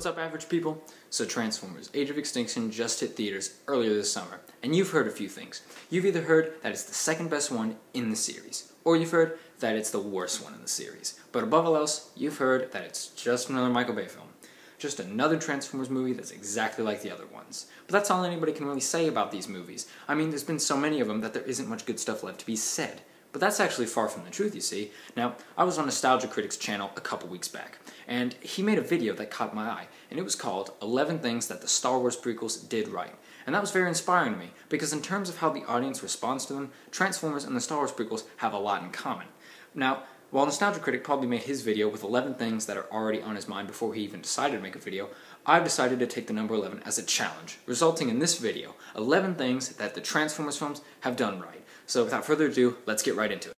What's up, average people? So Transformers: Age of Extinction just hit theaters earlier this summer, and you've heard a few things. You've either heard that it's the second best one in the series, or you've heard that it's the worst one in the series. But above all else, you've heard that it's just another Michael Bay film. Just another Transformers movie that's exactly like the other ones. But that's all anybody can really say about these movies. I mean, there's been so many of them that there isn't much good stuff left to be said. But that's actually far from the truth, you see. Now, I was on Nostalgia Critic's channel a couple weeks back, and he made a video that caught my eye, and it was called 11 Things That the Star Wars Prequels Did Right. And that was very inspiring to me, because in terms of how the audience responds to them, Transformers and the Star Wars prequels have a lot in common. Now, while Nostalgia Critic probably made his video with 11 things that are already on his mind before he even decided to make a video, I've decided to take the number 11 as a challenge, resulting in this video, 11 things that the Transformers films have done right. So without further ado, let's get right into it.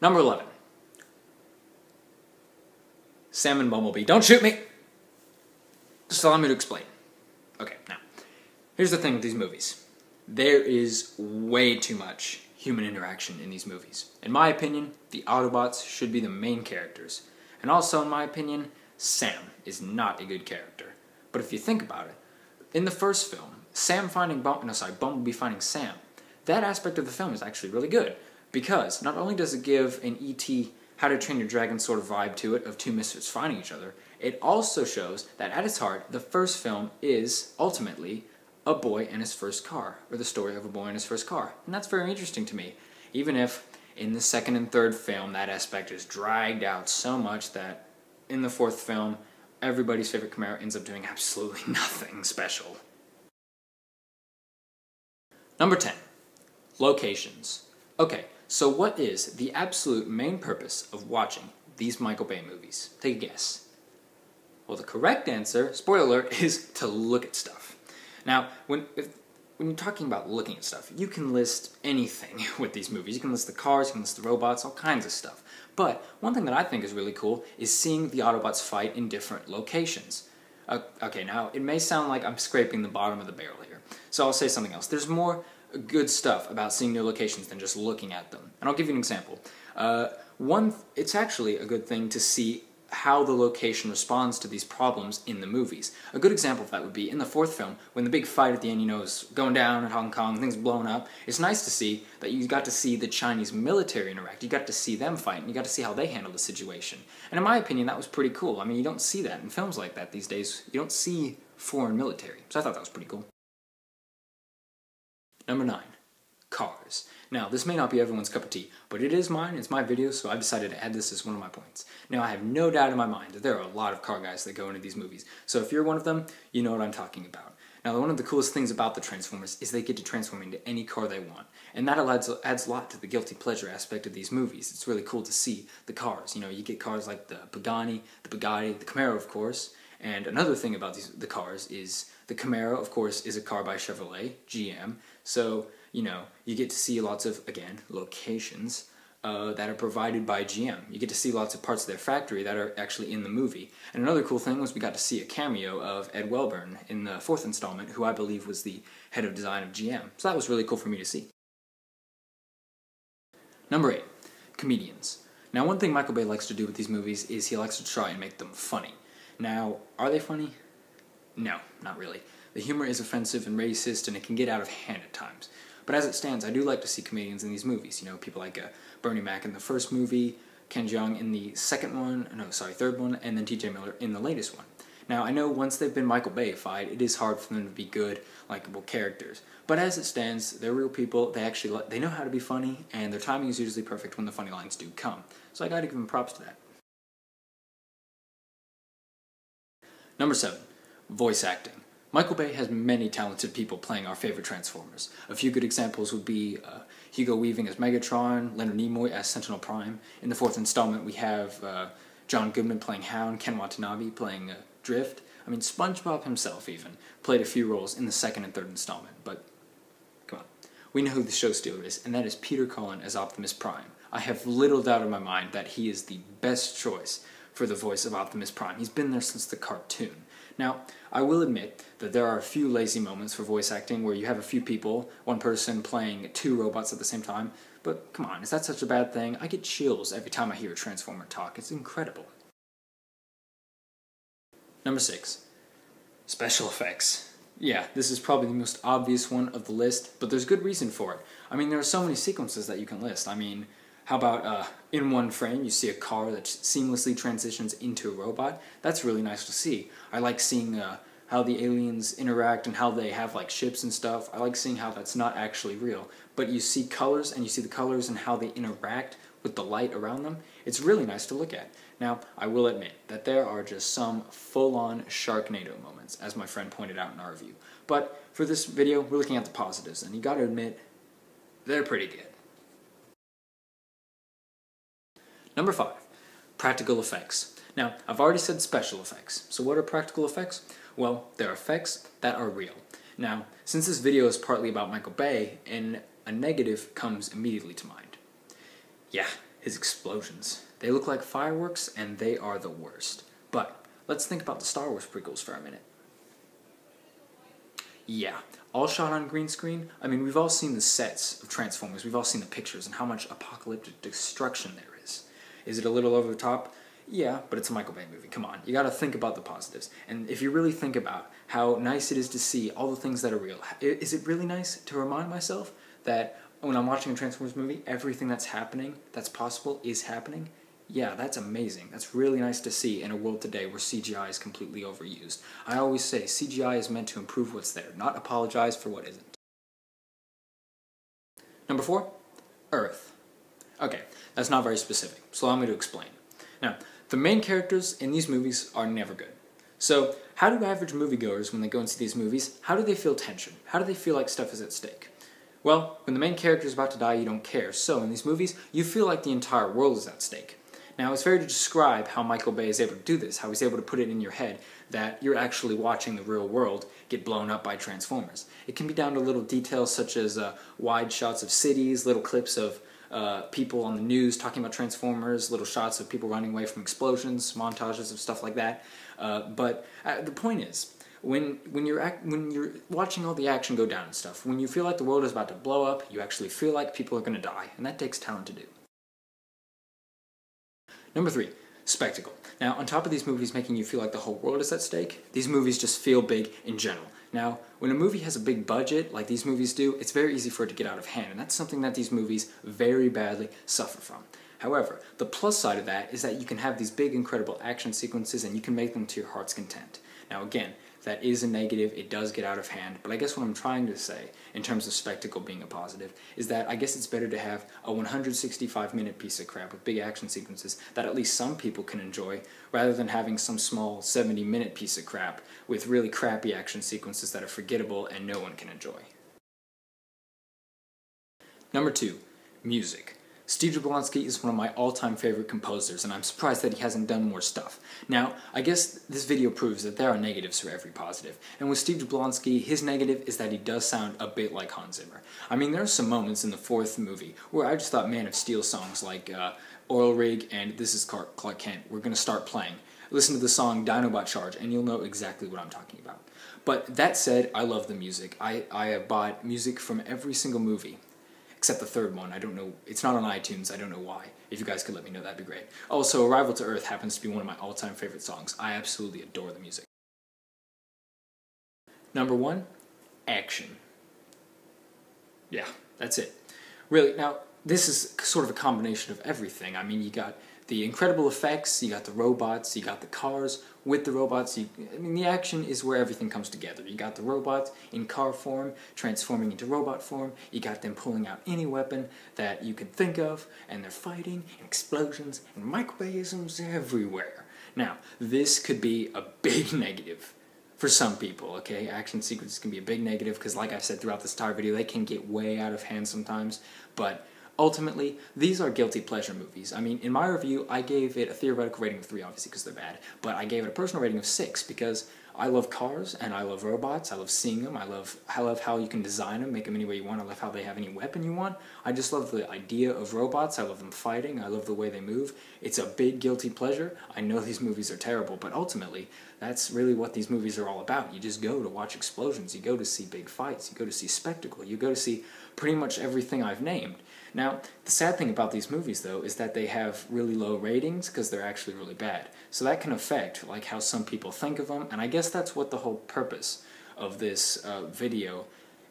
Number 11. Sam and Bumblebee. Don't shoot me! Just allow me to explain. Okay, now, here's the thing with these movies. There is way too much human interaction in these movies. In my opinion, the Autobots should be the main characters. And also, in my opinion, Sam is not a good character. But if you think about it, in the first film, Bumblebee finding Sam, that aspect of the film is actually really good. Because not only does it give an E.T. How to Train Your Dragon sort of vibe to it, of two misfits finding each other, it also shows that at its heart, the first film is, ultimately, a boy and his first car, or the story of a boy and his first car. And that's very interesting to me, even if in the second and third film that aspect is dragged out so much that in the fourth film, everybody's favorite Camaro ends up doing absolutely nothing special. Number 10. Locations. Okay, so what is the absolute main purpose of watching these Michael Bay movies? Take a guess. Well, the correct answer, spoiler alert, is to look at stuff. Now, when you're talking about looking at stuff, you can list anything with these movies. You can list the cars, you can list the robots, all kinds of stuff. But one thing that I think is really cool is seeing the Autobots fight in different locations. Okay, now, it may sound like I'm scraping the bottom of the barrel here, so I'll say something else. There's more good stuff about seeing new locations than just looking at them. And I'll give you an example. It's actually a good thing to see how the location responds to these problems in the movies. A good example of that would be in the fourth film, when the big fight at the end, you know, is going down at Hong Kong, things blowing up. It's nice to see that you got to see the Chinese military interact. You got to see them fight, and you got to see how they handle the situation. And in my opinion, that was pretty cool. I mean, you don't see that in films like that these days. You don't see foreign military. So I thought that was pretty cool. Number 9. Cars. Now, this may not be everyone's cup of tea, but it is mine, it's my video, so I decided to add this as one of my points. Now, I have no doubt in my mind that there are a lot of car guys that go into these movies, so if you're one of them, you know what I'm talking about. Now, one of the coolest things about the Transformers is they get to transform into any car they want, and that adds a lot to the guilty pleasure aspect of these movies. It's really cool to see the cars. You know, you get cars like the Bugatti, the Camaro, of course, and another thing about the cars is the Camaro, of course, is a car by Chevrolet, GM, so, you know, you get to see lots of, again, locations that are provided by GM. You get to see lots of parts of their factory that are actually in the movie. And another cool thing was we got to see a cameo of Ed Welburn in the fourth installment, who I believe was the head of design of GM. So that was really cool for me to see. Number 8. Comedians. Now, one thing Michael Bay likes to do with these movies is he likes to try and make them funny. Now, are they funny? No, not really. The humor is offensive and racist, and it can get out of hand at times. But as it stands, I do like to see comedians in these movies. You know, people like Bernie Mac in the first movie, Ken Jeong in the third one, and then T.J. Miller in the latest one. Now, I know once they've been Michael Bay-ified, it is hard for them to be good, likable characters. But as it stands, they're real people, they know how to be funny, and their timing is usually perfect when the funny lines do come. So I gotta give them props to that. Number 7. Voice acting. Michael Bay has many talented people playing our favorite Transformers. A few good examples would be Hugo Weaving as Megatron, Leonard Nimoy as Sentinel Prime. In the fourth installment, we have John Goodman playing Hound, Ken Watanabe playing Drift. I mean, SpongeBob himself even played a few roles in the second and third installment, but come on. We know who the show stealer is, and that is Peter Cullen as Optimus Prime. I have little doubt in my mind that he is the best choice for the voice of Optimus Prime. He's been there since the cartoon. Now, I will admit that there are a few lazy moments for voice acting where you have a few people, one person playing two robots at the same time, but come on, is that such a bad thing? I get chills every time I hear a Transformer talk. It's incredible. Number 6, special effects. Yeah, this is probably the most obvious one of the list, but there's good reason for it. I mean, there are so many sequences that you can list. I mean, how about in one frame you see a car that seamlessly transitions into a robot? That's really nice to see. I like seeing how the aliens interact and how they have like ships and stuff. I like seeing how that's not actually real, but you see colors and you see the colors and how they interact with the light around them. It's really nice to look at. Now, I will admit that there are just some full-on Sharknado moments, as my friend pointed out in our review. But for this video, we're looking at the positives, and you gotta admit, they're pretty good. Number 5, practical effects. Now, I've already said special effects. So what are practical effects? Well, they're effects that are real. Now, since this video is partly about Michael Bay, a negative comes immediately to mind. Yeah, his explosions. They look like fireworks, and they are the worst. But let's think about the Star Wars prequels for a minute. Yeah, all shot on green screen. I mean, we've all seen the sets of Transformers. We've all seen the pictures and how much apocalyptic destruction there is. Is it a little over the top? Yeah, but it's a Michael Bay movie. Come on, you gotta think about the positives. And if you really think about how nice it is to see all the things that are real, is it really nice to remind myself that when I'm watching a Transformers movie, everything that's happening, that's possible, is happening? Yeah, that's amazing. That's really nice to see in a world today where CGI is completely overused. I always say CGI is meant to improve what's there, not apologize for what isn't. Number 4, Earth. Okay, that's not very specific, so allow me to explain. Now, the main characters in these movies are never good. So, how do average moviegoers, when they go and see these movies, how do they feel tension? How do they feel like stuff is at stake? Well, when the main character is about to die, you don't care. So, in these movies, you feel like the entire world is at stake. Now, it's fair to describe how Michael Bay is able to do this, how he's able to put it in your head that you're actually watching the real world get blown up by Transformers. It can be down to little details such as wide shots of cities, little clips of people on the news talking about Transformers, little shots of people running away from explosions, montages of stuff like that. But the point is, when you're watching all the action go down and stuff, when you feel like the world is about to blow up, you actually feel like people are going to die, and that takes talent to do. Number 3, spectacle. Now, on top of these movies making you feel like the whole world is at stake, these movies just feel big in general. Now, when a movie has a big budget, like these movies do, it's very easy for it to get out of hand, and that's something that these movies very badly suffer from. However, the plus side of that is that you can have these big, incredible action sequences, and you can make them to your heart's content. Now, again, that is a negative, it does get out of hand, but I guess what I'm trying to say, in terms of spectacle being a positive, is that I guess it's better to have a 165-minute piece of crap with big action sequences that at least some people can enjoy, rather than having some small 70-minute piece of crap with really crappy action sequences that are forgettable and no one can enjoy. Number 2, music. Steve Jablonsky is one of my all-time favorite composers, and I'm surprised that he hasn't done more stuff. Now, I guess this video proves that there are negatives for every positive, and with Steve Jablonsky, his negative is that he does sound a bit like Hans Zimmer. I mean, there are some moments in the 4th movie where I just thought Man of Steel songs like Oil Rig and This Is Clark Kent were going to start playing. Listen to the song Dinobot Charge, and you'll know exactly what I'm talking about. But that said, I love the music. I have bought music from every single movie. Except the 3rd one. I don't know. It's not on iTunes. I don't know why. If you guys could let me know, that'd be great. Also, Arrival to Earth happens to be one of my all-time favorite songs. I absolutely adore the music. Number 1, action. Yeah, that's it. Really, now, this is sort of a combination of everything. I mean, you got the incredible effects, you got the robots, you got the cars with the robots. I mean, the action is where everything comes together. You got the robots in car form, transforming into robot form. You got them pulling out any weapon that you can think of, and they're fighting, and explosions, and microisms everywhere. Now, this could be a big negative for some people, okay? Action sequences can be a big negative because, like I've said throughout this entire video, they can get way out of hand sometimes, but ultimately, these are guilty pleasure movies. I mean, in my review, I gave it a theoretical rating of 3, obviously, because they're bad, but I gave it a personal rating of 6 because I love cars, and I love robots, I love seeing them, I love how you can design them, make them any way you want, I love how they have any weapon you want. I just love the idea of robots, I love them fighting, I love the way they move. It's a big guilty pleasure. I know these movies are terrible, but ultimately, that's really what these movies are all about. You just go to watch explosions, you go to see big fights, you go to see spectacle, you go to see pretty much everything I've named. Now, the sad thing about these movies, though, is that they have really low ratings because they're actually really bad. So that can affect like how some people think of them, and I guess that's what the whole purpose of this video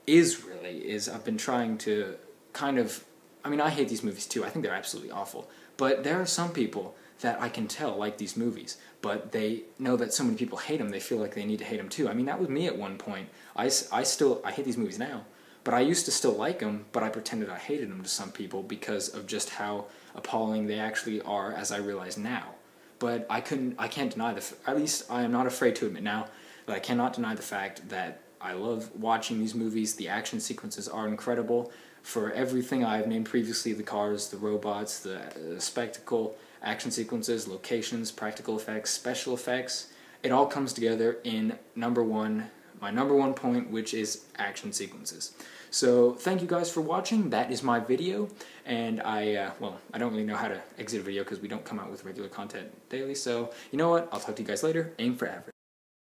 is I've been trying to kind of, I mean, I hate these movies too, I think they're absolutely awful, but there are some people that I can tell like these movies, but they know that so many people hate them, they feel like they need to hate them too. I mean, that was me at one point. I hate these movies now, but I used to still like them, but I pretended I hated them to some people because of just how appalling they actually are, as I realize now. But I can't deny at least I am not afraid to admit now, that I cannot deny the fact that I love watching these movies. The action sequences are incredible. For everything I've named previously, the cars, the robots, the spectacle, action sequences, locations, practical effects, special effects, it all comes together in my number one point, which is action sequences. So thank you guys for watching. That is my video, and I don't really know how to exit a video because we don't come out with regular content daily, so you know what, I'll talk to you guys later. Aim for average.